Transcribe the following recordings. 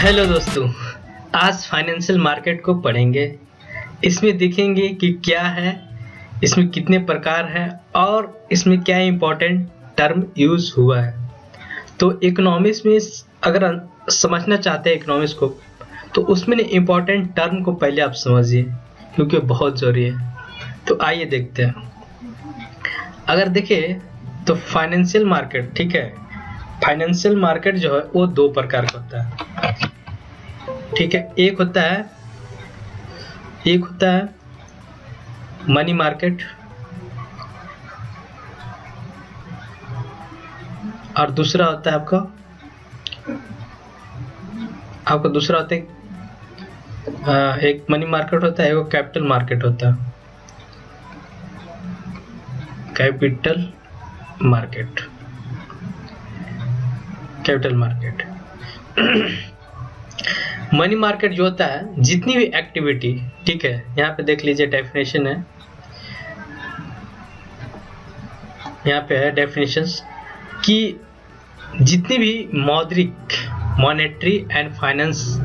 Hello दोस्तों, आज financial market को पढ़ेंगे। इसमें देखेंगे कि क्या है, इसमें कितने प्रकार हैं और इसमें क्या इम्पोर्टेंट टर्म यूज हुआ है। तो इकोनॉमिक्स में अगर समझना चाहते हैं इकोनॉमिक्स को, तो उसमें इम्पोर्टेंट टर्म को पहले आप समझिए, क्योंकि बहुत ज़रूरी है। तो आइए देखते हैं। अगर देखें तो फाइनेंशियल मार्केट, ठीक है, फाइनेंशियल मार्केट जो है वो दो प्रकार का होता है, ठीक है। एक होता है मनी मार्केट और दूसरा होता है आपका दूसरा होता है एक मनी मार्केट होता है, एक कैपिटल मार्केट होता है, कैपिटल मार्केट। मनी मार्केट जो होता है, जितनी भी एक्टिविटी, ठीक है, यहाँ पे देख लीजिए डेफिनेशन है, यहाँ पे है डेफिनेशंस कि जितनी भी मौद्रिक, मॉनेटरी एंड फाइनेंस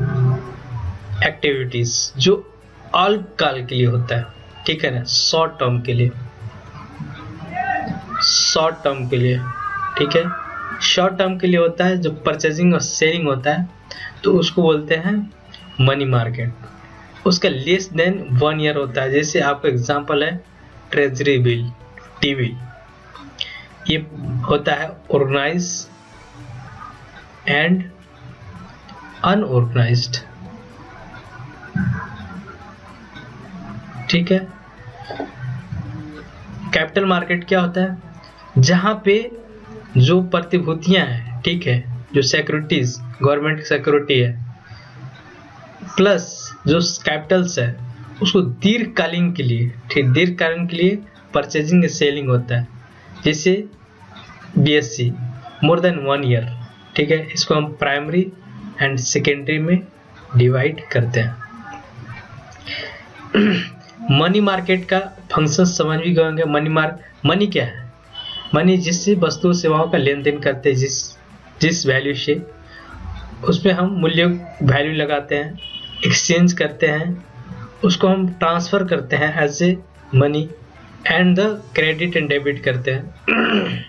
एक्टिविटीज जो अल्पकाल के लिए होता है, ठीक है ना, शॉर्ट टर्म के लिए, ठीक है, शॉर्ट टर्म के लिए होता है, जो परचेजिंग और सेलिंग होता है, तो उसको बोलते हैं मनी मार्केट। उसका लेस देन 1 ईयर होता है। जैसे आपका एग्जांपल है ट्रेजरी बिल, टी बिल, ये होता है ऑर्गेनाइज एंड अनऑर्गेनाइज्ड, ठीक है। कैपिटल मार्केट क्या होता है, जहां पे जो प्रतिभूतियां हैं, ठीक है, जो सिक्योरिटीज, गवर्नमेंट की सिक्योरिटी है, प्लस जो कैपिटल्स है, उसको दीर्घकालीन के लिए परचेजिंग सेलिंग होता है। जैसे बीएससी, मोर देन 1 ईयर, ठीक है। इसको हम प्राइमरी एंड सेकेंडरी में डिवाइड करते हैं। मनी मार्केट का फंक्शन समझ भी गए। मनी क्या है? मनी जिससे वस्तु सेवाओं का लेन देन करते हैं, जिस वैल्यू से, उसमें हम मूल्य वैल्यू लगाते हैं, एक्सचेंज करते हैं, उसको हम ट्रांसफर करते हैं as a money, and the credit and debit करते हैं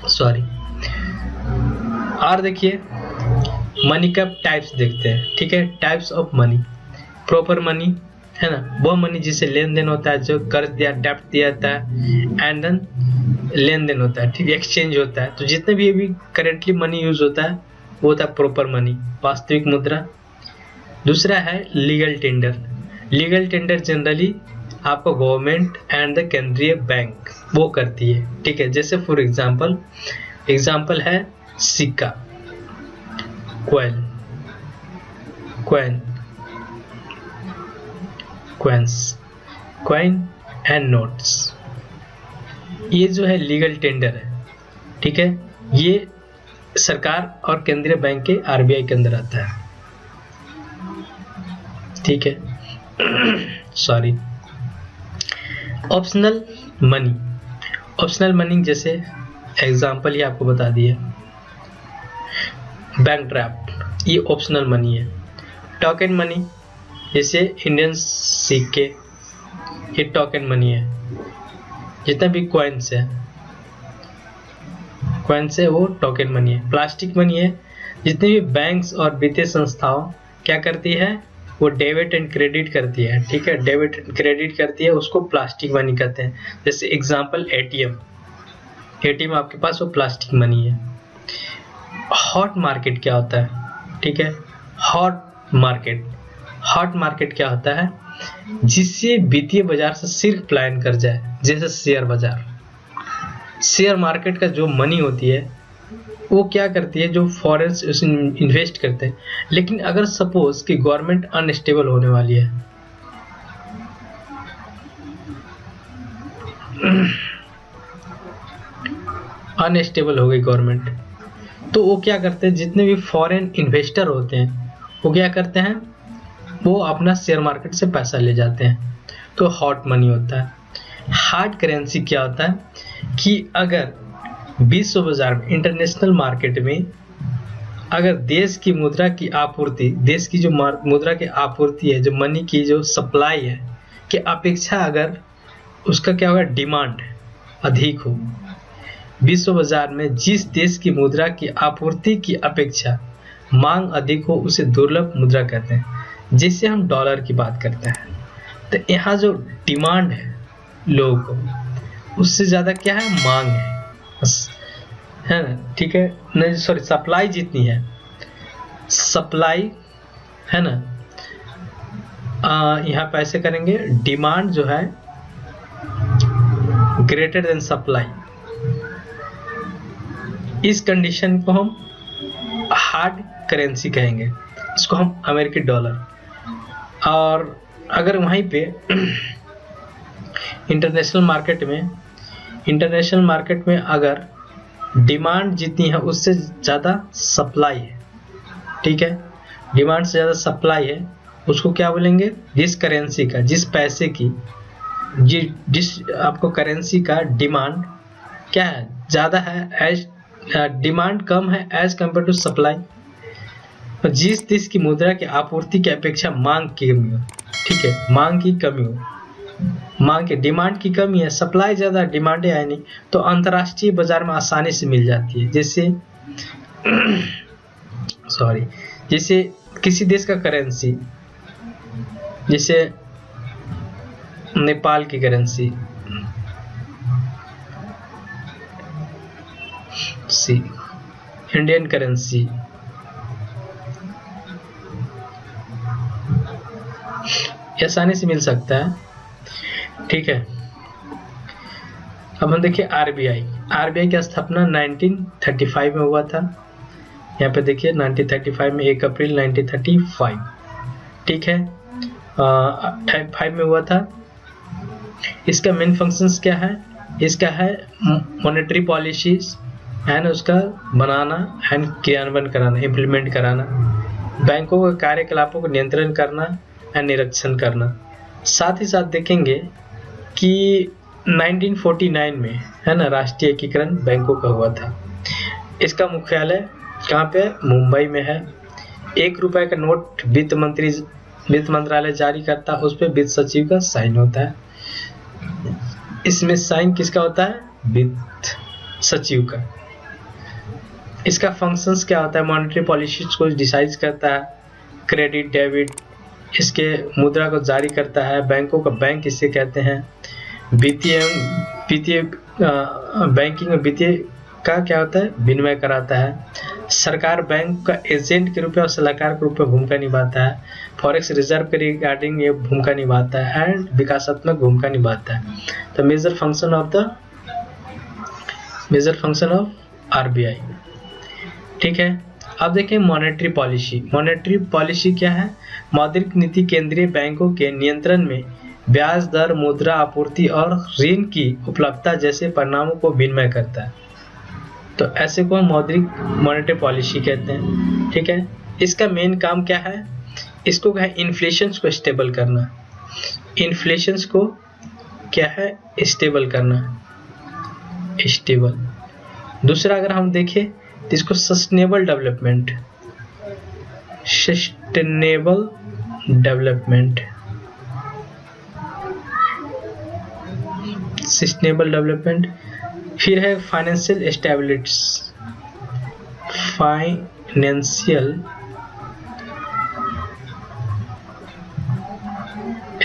सॉरी। और देखिए मनी का टाइप्स देखते हैं, ठीक है। Types of money, proper money है ना, वो मनी जिसे लेन देन होता है, जो कर्ज दिया, डेब्ट दिया जाता है, एंड देन लेन देन होता है, ठीक है, एक्सचेंज होता है। तो जितने भी अभी करेंटली मनी यूज होता है वो होता है प्रॉपर मनी, वास्तविक मुद्रा। दूसरा है लीगल टेंडर जनरली आपको गवर्नमेंट एंड द केंद्रीय बैंक वो करती है, ठीक है। जैसे फॉर एग्जाम्पल है सिक्का, कॉइन एंड नोट्स। ये जो है लीगल टेंडर है, ठीक है। ये सरकार और केंद्रीय बैंक के आरबीआई के अंदर आता है, ठीक है सॉरी। ऑप्शनल मनी जैसे एग्जांपल ही आपको बता दिए, बैंक ड्राफ्ट, ये ऑप्शनल मनी है। टोकन मनी जैसे इंडियन सिक्के, ये टोकन मनी है। जितना भी कॉइन्स है वो टोकन मनी है। प्लास्टिक मनी है, जितने भी बैंक्स और वित्तीय संस्थाओं क्या करती है, वो डेबिट एंड क्रेडिट करती है, ठीक है, डेबिट एंड क्रेडिट करती है, उसको प्लास्टिक मनी कहते हैं। जैसे एग्जांपल एटीएम आपके पास, वो प्लास्टिक मनी है। हॉट मार्केट क्या होता है, ठीक है, हॉट मार्केट क्या होता है, जिससे वित्तीय बाजार से सिर्फ पलायन कर जाए। जैसे शेयर मार्केट का जो मनी होती है वो क्या करती है, जो फॉरेन इन्वेस्ट करते हैं। लेकिन अगर सपोज कि गवर्नमेंट अनस्टेबल होने वाली है, अनस्टेबल हो गई गवर्नमेंट, तो वो क्या करते हैं, जितने भी फॉरेन इन्वेस्टर होते हैं वो क्या करते हैं, वो अपना शेयर मार्केट से पैसा ले जाते हैं। तो हॉट मनी होता है। हार्ड करेंसी क्या होता है कि अगर विश्व बाजार में, इंटरनेशनल मार्केट में अगर देश की मुद्रा की आपूर्ति, देश की जो मुद्रा की आपूर्ति है, जो मनी की जो सप्लाई है के अपेक्षा अगर उसका क्या होगा, डिमांड अधिक हो, विश्व बाजार में जिस देश की मुद्रा की आपूर्ति की अपेक्षा मांग अधिक हो उसे दुर्लभ मुद्रा कहते हैं। जैसे हम डॉलर की बात करते हैं तो यहाँ जो डिमांड है लोगों को, उससे ज़्यादा क्या है, मांग है ना, ठीक है, नहीं सॉरी, सप्लाई जितनी है, सप्लाई है ना, यहाँ पे ऐसे करेंगे, डिमांड जो है ग्रेटर देन सप्लाई, इस कंडीशन को हम हार्ड करेंसी कहेंगे, इसको हम अमेरिकी डॉलर। और अगर वहीं पे इंटरनेशनल मार्केट में अगर डिमांड जितनी है उससे ज़्यादा सप्लाई है, ठीक है, डिमांड से ज़्यादा सप्लाई है, उसको क्या बोलेंगे, जिस करेंसी का, जिस पैसे की, जिस आपको करेंसी का डिमांड क्या है, ज़्यादा है, एज डिमांड कम है एज कम्पेयर टू सप्लाई, और जिस देश की मुद्रा की आपूर्ति की अपेक्षा मांग की कमी हो, ठीक है, मांग की कमी हो, मांग की, डिमांड की कमी है, सप्लाई ज़्यादा, डिमांड है नहीं, तो अंतर्राष्ट्रीय बाजार में आसानी से मिल जाती है। जैसे किसी देश का करेंसी, जैसे नेपाल की करेंसी इंडियन करेंसी, आसानी से मिल सकता है, ठीक है। अब हम देखिए आरबीआई की स्थापना 1935 में हुआ था, यहाँ पे देखिए 1935 में, 1 अप्रैल 1935, ठीक है, 5 में हुआ था। इसका मेन फंक्शंस क्या है, इसका है मॉनेटरी पॉलिसीज एंड उसका बनाना एंड क्रियान्वयन कराना, इम्प्लीमेंट कराना, बैंकों के कार्यकलापों को नियंत्रण करना एंड निरीक्षण करना। साथ ही साथ देखेंगे कि 1949 में है ना, राष्ट्रीय एकीकरण बैंकों का हुआ था। इसका मुख्यालय कहाँ पे, मुंबई में है। 1 रुपए का नोट वित्त मंत्रालय जारी करता है, उस पर वित्त सचिव का साइन होता है। इसमें साइन किसका होता है, वित्त सचिव का। इसका फंक्शंस क्या होता है, मॉनेटरी पॉलिसीज को डिसाइड करता है, क्रेडिट डेबिट, इसके मुद्रा को जारी करता है, बैंकों का बैंक इसे कहते हैं, वित्तीय बैंकिंग और वित्तीय का क्या होता है, विनिमय कराता है। सरकार बैंक का एजेंट के रूप में और सलाहकार के रूप में भूमिका निभाता है। फॉरेक्स रिजर्व के रिगार्डिंग ये भूमिका निभाता है एंड विकासात्मक भूमिका निभाता है। तो मेजर फंक्शन ऑफ आरबीआई, ठीक है। अब देखें मॉनेटरी पॉलिसी क्या है, मौद्रिक नीति केंद्रीय बैंकों के नियंत्रण में ब्याज दर, मुद्रा आपूर्ति और ऋण की उपलब्धता जैसे परिणामों को विनिमय करता है। तो ऐसे को मॉनेटरी पॉलिसी कहते हैं, ठीक है। इसका मेन काम क्या है, इसको क्या है, इन्फ्लेशन को स्टेबल करना, इन्फ्लेशन को क्या है, स्टेबल करना, स्टेबल। दूसरा अगर हम देखें तो इसको सस्टेनेबल डेवलपमेंट, फिर है फाइनेंशियल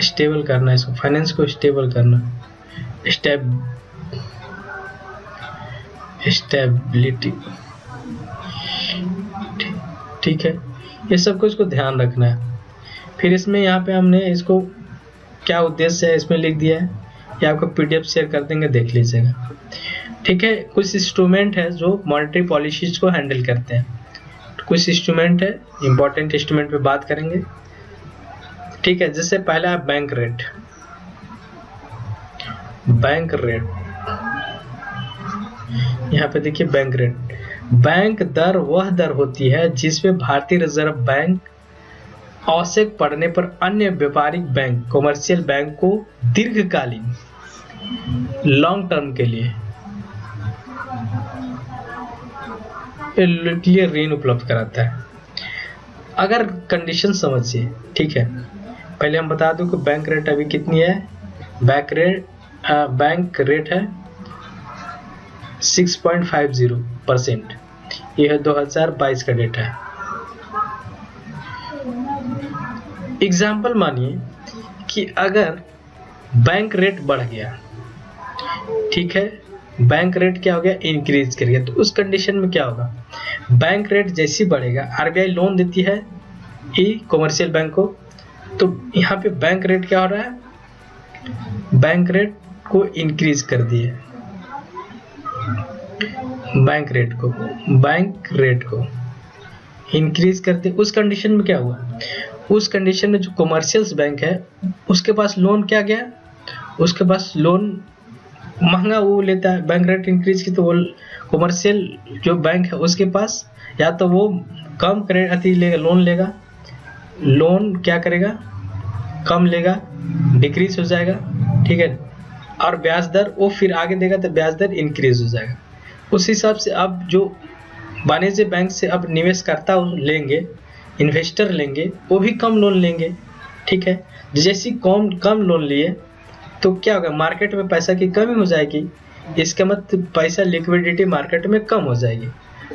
स्टेबल करना, इसको फाइनेंस को स्टेबल करना, स्टेबिलिटी, ठीक है। ये सब कुछ को ध्यान रखना है। फिर इसमें यहाँ पे हमने इसको क्या उद्देश्य है इसमें लिख दिया है, ये आपको पीडीएफ शेयर कर देंगे, देख लीजिएगा, ठीक है। कुछ इंस्ट्रूमेंट है जो मॉनेटरी पॉलिसीज को हैंडल करते हैं, कुछ इंस्ट्रूमेंट है, इंपॉर्टेंट इंस्ट्रूमेंट पे बात करेंगे, ठीक है। जैसे पहला है बैंक रेट, यहाँ पे देखिए बैंक रेट, बैंक दर वह दर होती है जिसमें भारतीय रिजर्व बैंक आवश्यक पड़ने पर अन्य व्यापारिक बैंक, कमर्शियल बैंक को दीर्घकालीन, लॉन्ग टर्म के लिए के लिए ऋण उपलब्ध कराता है। अगर कंडीशन समझिए, ठीक है, पहले हम बता दूं कि बैंक रेट अभी कितनी है। बैंक रेट है 6.50%। यह है 2022 का डेटा है। एग्जाम्पल मानिए कि अगर बैंक रेट बढ़ गया, ठीक है, बैंक रेट क्या हो गया, इंक्रीज कर गया, तो उस कंडीशन में क्या होगा, बैंक रेट जैसे बढ़ेगा, आरबीआई लोन देती है कॉमर्शियल बैंक को, तो यहाँ पे बैंक रेट क्या हो रहा है, बैंक रेट को इंक्रीज कर दिए, बैंक रेट को इंक्रीज कर दिए। उस कंडीशन में क्या हुआ, उस कंडीशन में जो कॉमर्शियल बैंक है उसके पास लोन क्या गया, उसके पास लोन महंगा वो लेता है, बैंक रेट इंक्रीज की, तो वो कॉमर्शियल जो बैंक है उसके पास या तो वो कम लेगा, लोन क्या करेगा, कम लेगा, डिक्रीज हो जाएगा, ठीक है, और ब्याज दर वो फिर आगे देगा तो ब्याज दर इंक्रीज हो जाएगा। उस हिसाब से अब जो वाणिज्य बैंक से अब निवेशकर्ता लेंगे, इन्वेस्टर लेंगे, वो भी कम लोन लेंगे, ठीक है। जैसे कम लोन लिए तो क्या होगा, मार्केट में पैसा की कमी हो जाएगी, इसका मतलब पैसा लिक्विडिटी मार्केट में कम हो जाएगी।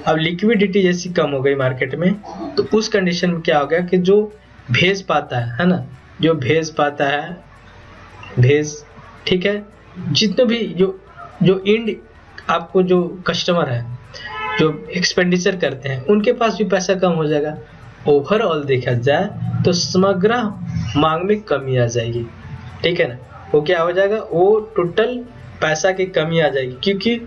अब लिक्विडिटी जैसी कम हो गई मार्केट में, तो उस कंडीशन में क्या होगा कि जो भेज पाता है ना, जो भेज पाता है, ठीक है, जितने भी जो इंड आपको जो कस्टमर है जो एक्सपेंडिचर करते हैं उनके पास भी पैसा कम हो जाएगा। ओवरऑल देखा जाए तो समग्र मांग में कमी आ जाएगी, ठीक है ना। वो क्या हो जाएगा, वो टोटल पैसा की कमी आ जाएगी, क्योंकि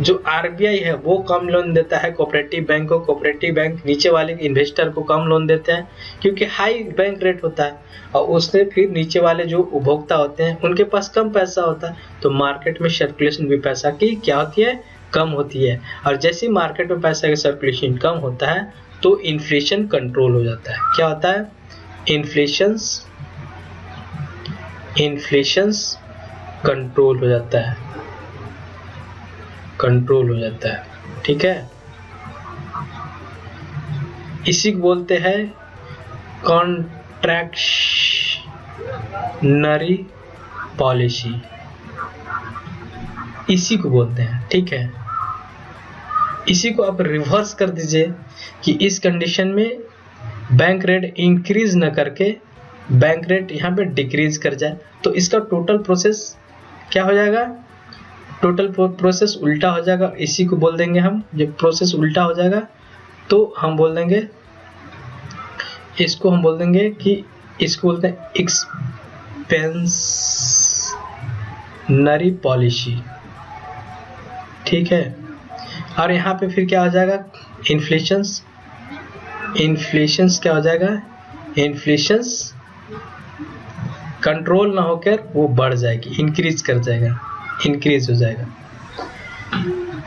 जो आरबीआई है वो कम लोन देता है कोऑपरेटिव बैंक को, कोऑपरेटिव बैंक नीचे वाले इन्वेस्टर को कम लोन देते हैं क्योंकि हाई बैंक रेट होता है, और उससे फिर नीचे वाले जो उपभोक्ता होते हैं उनके पास कम पैसा होता है, तो मार्केट में सर्कुलेशन भी पैसा की क्या होती है, कम होती है। और जैसे मार्केट में पैसा का सर्कुलेशन कम होता है तो इन्फ्लेशन कंट्रोल हो जाता है। क्या होता है, इन्फ्लेशन कंट्रोल हो जाता है, ठीक है। इसी को बोलते हैं कॉन्ट्रैक्शनरी पॉलिसी, इसी को बोलते हैं, ठीक है। इसी को आप रिवर्स कर दीजिए कि इस कंडीशन में बैंक रेट इंक्रीज न करके बैंक रेट यहाँ पे डिक्रीज कर जाए, तो इसका टोटल प्रोसेस क्या हो जाएगा, टोटल प्रोसेस उल्टा हो जाएगा। इसी को बोल देंगे हम, जब प्रोसेस उल्टा हो जाएगा तो हम बोल देंगे, इसको हम बोल देंगे कि इसको बोलते हैं एक्सपेंशनरी पॉलिसी, ठीक है। और यहाँ पे फिर क्या हो जाएगा, इन्फ्लेशंस क्या हो जाएगा, इन्फ्लेशंस कंट्रोल ना होकर वो बढ़ जाएगी, इंक्रीज हो जाएगा।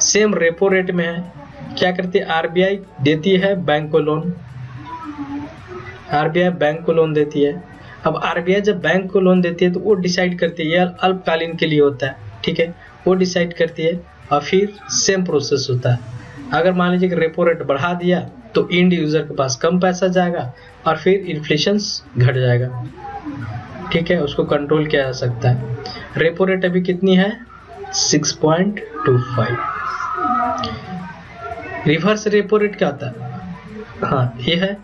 सेम रेपो रेट में है, क्या करती है, आरबीआई देती है बैंक को लोन, आरबीआई बैंक को लोन देती है। अब आरबीआई जब बैंक को लोन देती है तो वो डिसाइड करती है, ये अल्पकालीन के लिए होता है, ठीक है, वो डिसाइड करती है और फिर सेम प्रोसेस होता है। अगर मान लीजिए कि रेपो रेट बढ़ा दिया तो इंड यूजर के पास कम पैसा जाएगा और फिर इन्फ्लेशन घट जाएगा, ठीक है, उसको कंट्रोल किया जा सकता है। रेपो रेट अभी कितनी है, 6.25। रिवर्स रेपो रेट क्या होता है, हाँ ये है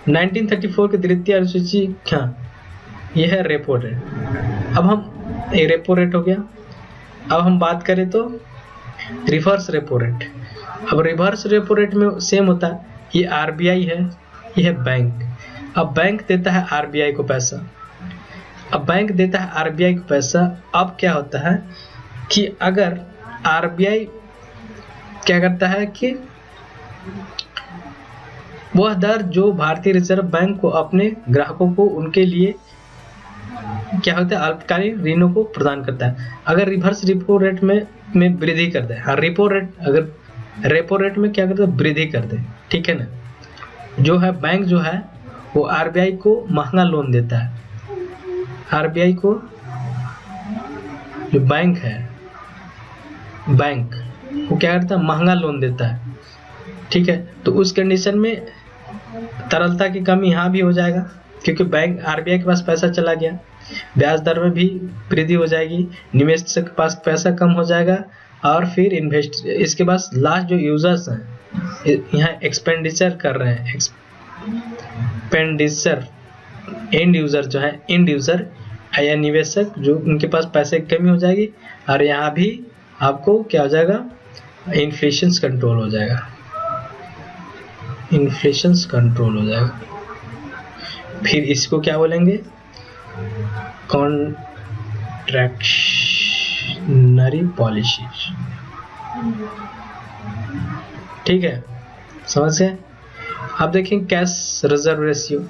1934 की द्वितीय अनुसूची, हाँ ये है रेपो रेट। अब हम ये रेपो रेट हो गया, अब हम बात करें तो रिवर्स रेपो रेट। अब रिवर्स रेपो रेट में सेम होता है, ये आरबीआई है, ये है बैंक। अब बैंक देता है आरबीआई को पैसा, अब क्या होता है कि अगर आरबीआई क्या करता है कि वह दर जो भारतीय रिजर्व बैंक को अपने ग्राहकों को उनके लिए क्या होता है, अल्पकालीन ऋणों को प्रदान करता है। अगर रिवर्स रेपो रेट में वृद्धि कर दे, हाँ रेपो रेट अगर रेपो रेट में क्या करता है, वृद्धि कर दे, ठीक है ना, जो है बैंक जो है वो आरबीआई को महंगा लोन देता है, आरबीआई को जो बैंक है, बैंक वो क्या करता है, महंगा लोन देता है, ठीक है, तो उस कंडीशन में तरलता की कमी यहाँ भी हो जाएगा, क्योंकि बैंक आरबीआई के पास पैसा चला गया, ब्याज दर में भी वृद्धि हो जाएगी, निवेशक के पास पैसा कम हो जाएगा, और फिर इसके बाद लास्ट जो यूजर्स हैं यहाँ एक्सपेंडिचर कर रहे हैं, एक्सपेंडिचर एंड यूजर जो है, एंड यूजर या निवेशक जो उनके पास पैसे की कमी हो जाएगी, और यहाँ भी आपको क्या हो जाएगा, इन्फ्लेशन कंट्रोल हो जाएगा, इन्फ्लेशन कंट्रोल हो जाएगा। फिर इसको क्या बोलेंगे, कॉन्ट्रैक्शनरी पॉलिसी। ठीक है, समझ गए। अब देखें cash reserve ratio.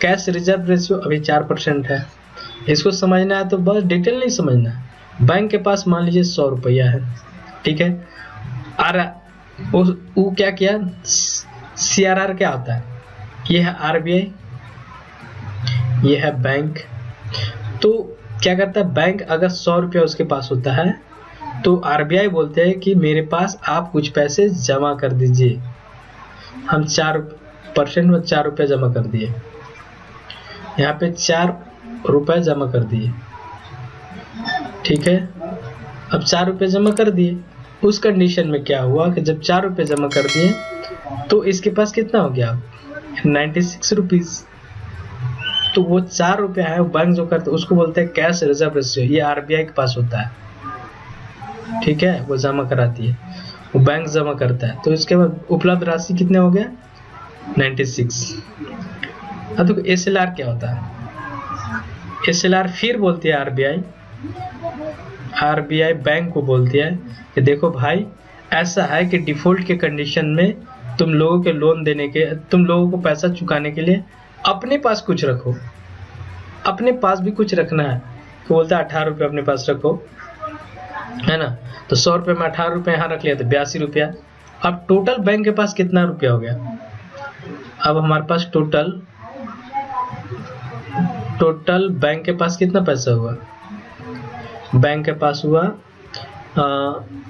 Cash reserve ratio अभी 4% है। इसको समझना है तो बस डिटेल नहीं समझना है। बैंक के पास मान लीजिए 100 रुपया है, ठीक है, और वो क्या किया, CRR क्या होता है, ये है RBI, ये है बैंक। तो क्या करता है बैंक, अगर 100 रुपया उसके पास होता है तो RBI बोलते हैं कि मेरे पास आप कुछ पैसे जमा कर दीजिए। हम 4% में 4 रुपया जमा कर दिए, यहाँ पे 4 रुपये जमा कर दिए, ठीक है। अब 4 रुपये जमा कर दिए, उस कंडीशन में क्या हुआ कि जब 4 रुपये जमा कर दिए तो इसके पास कितना हो गया, 96 रुपीज। तो वो 4 रुपया है, बैंक जो करते उसको बोलते हैं कैश रिजर्व रेशियो। ये RBI के पास होता है, ठीक है, वो जमा कराती है, वो बैंक जमा करता है। तो इसके बाद उपलब्ध राशि कितने हो गया, 96। अब देखो SLR क्या होता है, SLR फिर बोलती है RBI बैंक को बोलती है कि देखो भाई, ऐसा है कि डिफॉल्ट के कंडीशन में तुम लोगों के लोन देने के, तुम लोगों को पैसा चुकाने के लिए अपने पास कुछ रखो, अपने पास भी कुछ रखना है। तो बोलता है 18 रुपये अपने पास रखो, है ना। तो 100 रुपये में 18 रुपये यहाँ रख लिया तो 82 रुपया। अब टोटल बैंक के पास कितना रुपया हो गया, अब हमारे पास टोटल बैंक के पास कितना पैसा हुआ, बैंक के पास हुआ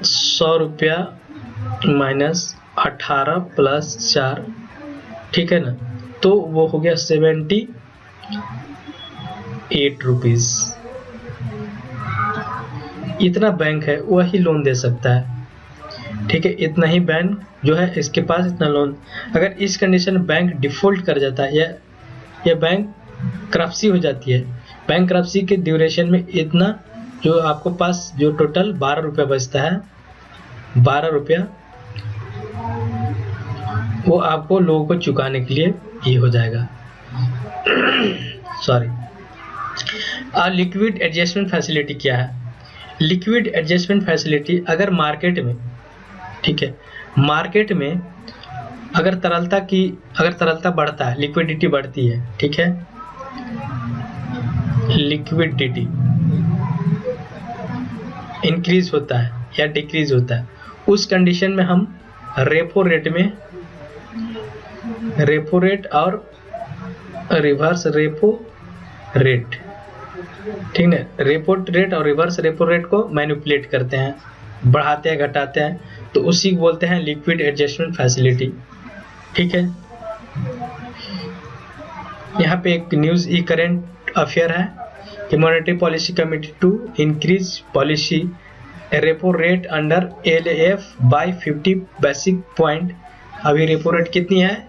100 रुपया माइनस 18 प्लस 4, ठीक है ना, तो वो हो गया 78 रुपीज। इतना बैंक है वही लोन दे सकता है, ठीक है, इतना ही बैंक जो है इसके पास इतना लोन। अगर इस कंडीशन में बैंक डिफॉल्ट कर जाता है या बैंक क्रप्सी हो जाती है, बैंक क्रप्सी के ड्यूरेशन में इतना जो आपको पास जो टोटल 12 रुपया बचता है, 12 रुपया वो आपको लोगों को चुकाने के लिए ये हो जाएगा। सॉरी। लिक्विड एडजस्टमेंट फैसिलिटी क्या है, लिक्विड एडजस्टमेंट फैसिलिटी अगर मार्केट में, ठीक है, मार्केट में अगर तरलता बढ़ता है, लिक्विडिटी बढ़ती है, ठीक है, लिक्विडिटी इंक्रीज होता है या डिक्रीज होता है, उस कंडीशन में हम रेपो रेट और रिवर्स रेपो रेट, ठीक है, रेपो रेट और रिवर्स रेपो रेट को मैनिपुलेट करते हैं, बढ़ाते हैं, घटाते हैं, तो उसी को बोलते हैं लिक्विड एडजस्टमेंट फैसिलिटी, ठीक है। यहाँ पे एक न्यूज करंट अफेयर है कि monetary policy committee to increase policy repo rate under LAF by 50 basic point. अभी रेपो रेट कितनी है,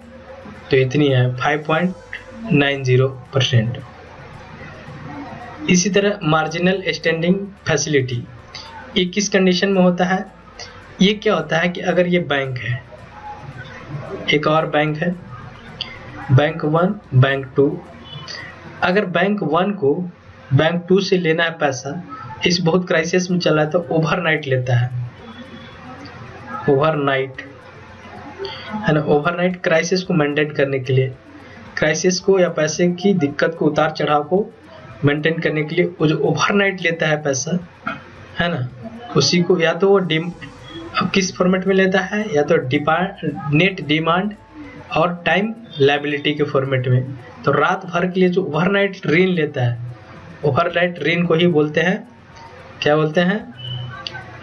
तो इतनी है 5.90%। इसी तरह मार्जिनल स्टैंडिंग फैसिलिटी, ये किस कंडीशन में होता है, ये क्या होता है कि अगर ये बैंक है, एक और बैंक है, बैंक 1 बैंक 2, अगर बैंक 1 को बैंक 2 से लेना है पैसा, इस बहुत क्राइसिस में चला है, तो ओवरनाइट लेता है, ओवरनाइट, है ना, ओवरनाइट क्राइसिस को मेंटेन करने के लिए, क्राइसिस को या पैसे की दिक्कत को, उतार चढ़ाव को मेंटेन करने के लिए वो जो ओवरनाइट लेता है पैसा, है ना, उसी को या तो वो किस फॉर्मेट में लेता है, या तो नेट डिमांड और टाइम लायबिलिटी के फॉर्मेट में। तो रात भर के लिए जो ओवरनाइट ऋण लेता है, ओवरनाइट ऋण को ही बोलते हैं, क्या बोलते हैं,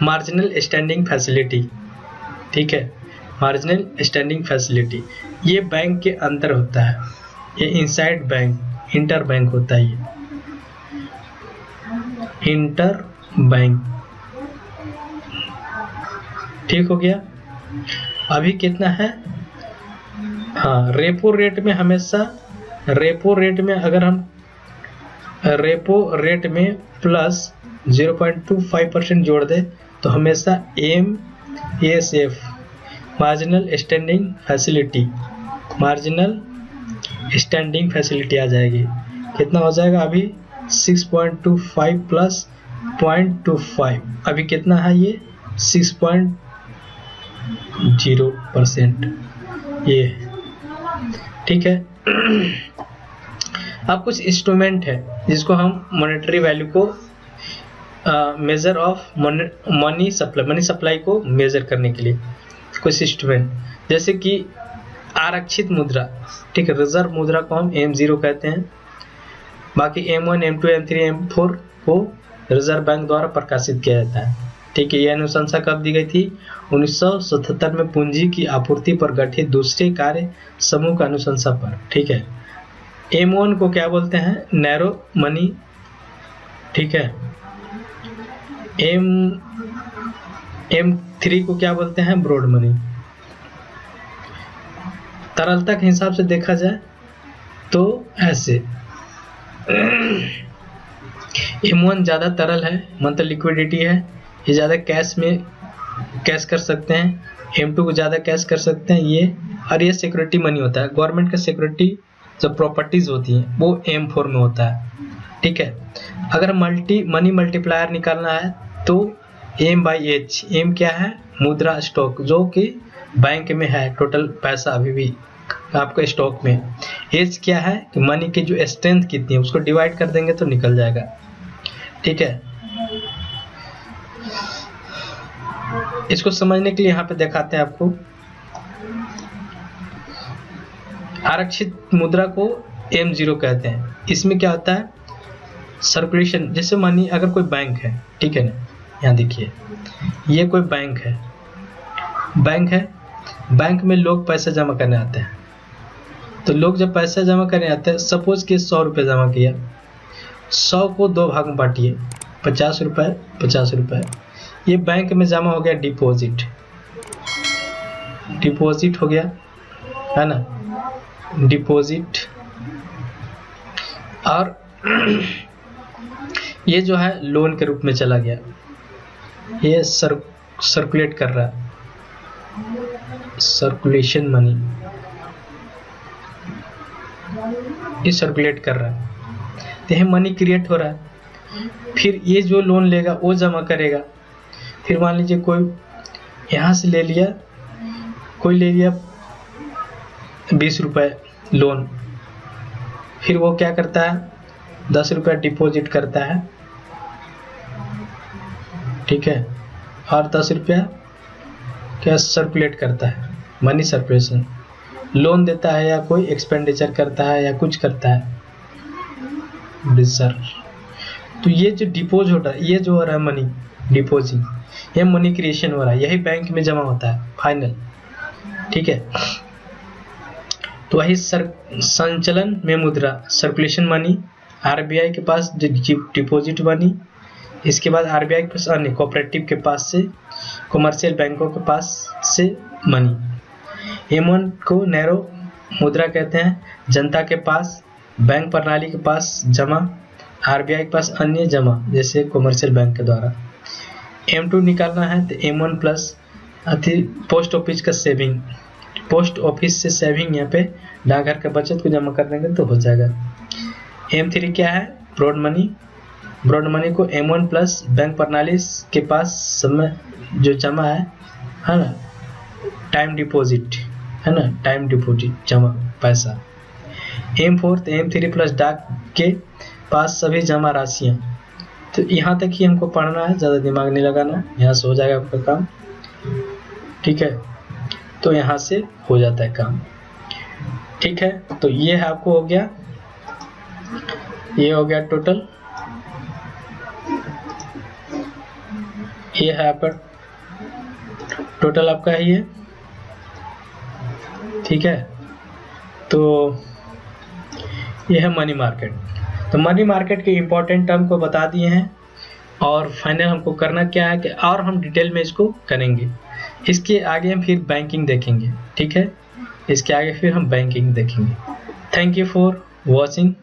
मार्जिनल स्टैंडिंग फैसिलिटी, ठीक है। मार्जिनल स्टैंडिंग फैसिलिटी, ये बैंक के अंदर होता है, ये इनसाइड बैंक, इंटर बैंक होता है, ये इंटर बैंक। ठीक हो गया। अभी कितना है, हाँ, रेपो रेट में हमेशा, रेपो रेट में अगर हम रेपो रेट में प्लस 0.25% जोड़ दे तो हमेशा MSF marginal standing facility, marginal standing facility आ जाएगी। कितना हो जाएगा अभी 6.25 प्लस 0.25, अभी कितना है ये 6.0% ये। ठीक है। अब कुछ इंस्ट्रूमेंट है जिसको हम मॉनेटरी वैल्यू को मेजर ऑफ मनी सप्लाई को मेजर करने के लिए कुछ इंस्ट्रूमेंट, जैसे कि आरक्षित मुद्रा, ठीक है, रिजर्व मुद्रा को हम M0 कहते हैं। बाकी M1, M2, M3, M4 को रिजर्व बैंक द्वारा प्रकाशित किया जाता है। ठीक है। यह अनुशंसा कब दी गई थी? 1977 में पूंजी की आपूर्ति पर गठित दूसरे कार्य समूह का अनुशंसा पर। ठीक है। M1 को क्या बोलते हैं? Narrow money. ठीक है। M3 को क्या बोलते हैं? Broad money. तरलता के हिसाब से देखा जाए तो ऐसे M1 ज़्यादा तरल है, मतलब लिक्विडिटी है, ये ज़्यादा कैश में कैश कर सकते हैं। M2 को ज़्यादा कैश कर सकते हैं ये, और ये सिक्योरिटी मनी होता है। गवर्नमेंट का सिक्योरिटी जो प्रॉपर्टीज होती हैं वो M4 में होता है। ठीक है। अगर मनी मल्टीप्लायर निकालना है तो M/H, M क्या है? मुद्रा स्टॉक, जो कि बैंक में है, टोटल पैसा अभी भी आपका स्टॉक में। H क्या है कि मनी की जो स्ट्रेंथ कितनी है, उसको डिवाइड कर देंगे तो निकल जाएगा। ठीक है। इसको समझने के लिए यहाँ पे दिखाते हैं आपको। आरक्षित मुद्रा को M0 कहते हैं। इसमें क्या होता है? सर्कुलेशन। जैसे मानिए अगर कोई बैंक है, ठीक है ना, यहाँ देखिए ये कोई बैंक है, बैंक में लोग पैसा जमा करने आते हैं। तो लोग जब पैसा जमा करने आते हैं, सपोज कि 100 रुपये जमा किया, 100 को 2 भाग में बांटिए, 50 रुपये 50 रुपये, ये बैंक में जमा हो गया, डिपॉजिट हो गया, है ना, डिपॉजिट। और ये जो है लोन के रूप में चला गया, ये सर्कुलेट कर रहा है, सर्कुलेशन मनी, ये सर्कुलेट कर रहा है, तो यह मनी क्रिएट हो रहा है। फिर ये जो लोन लेगा वो जमा करेगा। फिर मान लीजिए कोई यहाँ से ले लिया, कोई ले लिया 20 रुपये लोन, फिर वो क्या करता है? 10 रुपये डिपॉजिट करता है। ठीक है। और 10 रुपया क्या सर्कुलेट करता है, मनी सर्कुलेशन। लोन देता है या कोई एक्सपेंडिचर करता है या कुछ करता है, रिजर्व। तो ये जो डिपोज होता है, ये जो हो रहा है मनी डिपोजिट, ये मनी क्रिएशन हो रहा है, यही बैंक में जमा होता है फाइनल। ठीक है। तो वही संचलन में मुद्रा, सर्कुलेशन मनी, आरबीआई के पास डिपॉजिट मनी, इसके बाद आरबीआई के पास अन्य कोऑपरेटिव के पास से, कमर्शियल बैंकों के पास से मनी। M1 को नैरो मुद्रा कहते हैं, जनता के पास, बैंक प्रणाली के पास जमा, आरबीआई के पास अन्य जमा जैसे कमर्शियल बैंक के द्वारा। M2 निकालना है तो M1 प्लस पोस्ट ऑफिस का सेविंग, पोस्ट ऑफिस से सेविंग, यहाँ पे डाकघर के बचत को जमा कर देंगे तो हो जाएगा। M3 क्या है? Broad money. ब्रॉड मनी को M1 प्लस बैंक प्रणाली के पास समय जो जमा है ना, टाइम डिपॉजिट, है ना, टाइम डिपॉजिट जमा पैसा। M4 तो M3 प्लस डाक के पास सभी जमा राशियाँ। तो यहाँ तक ही हमको पढ़ना है, ज़्यादा दिमाग नहीं लगाना, यहाँ से हो जाएगा आपका काम। ठीक है। तो यहाँ से हो जाता है काम। ठीक है। तो ये है आपको हो गया, ये हो गया टोटल, ये है आपका टोटल आपका है ये। ठीक है, तो यह है मनी मार्केट। तो मनी मार्केट के इम्पोर्टेंट टर्म को बता दिए हैं, और फाइनल हमको करना क्या है कि और हम डिटेल में इसको करेंगे। इसके आगे हम फिर बैंकिंग देखेंगे, ठीक है, इसके आगे फिर हम बैंकिंग देखेंगे। Thank you for watching.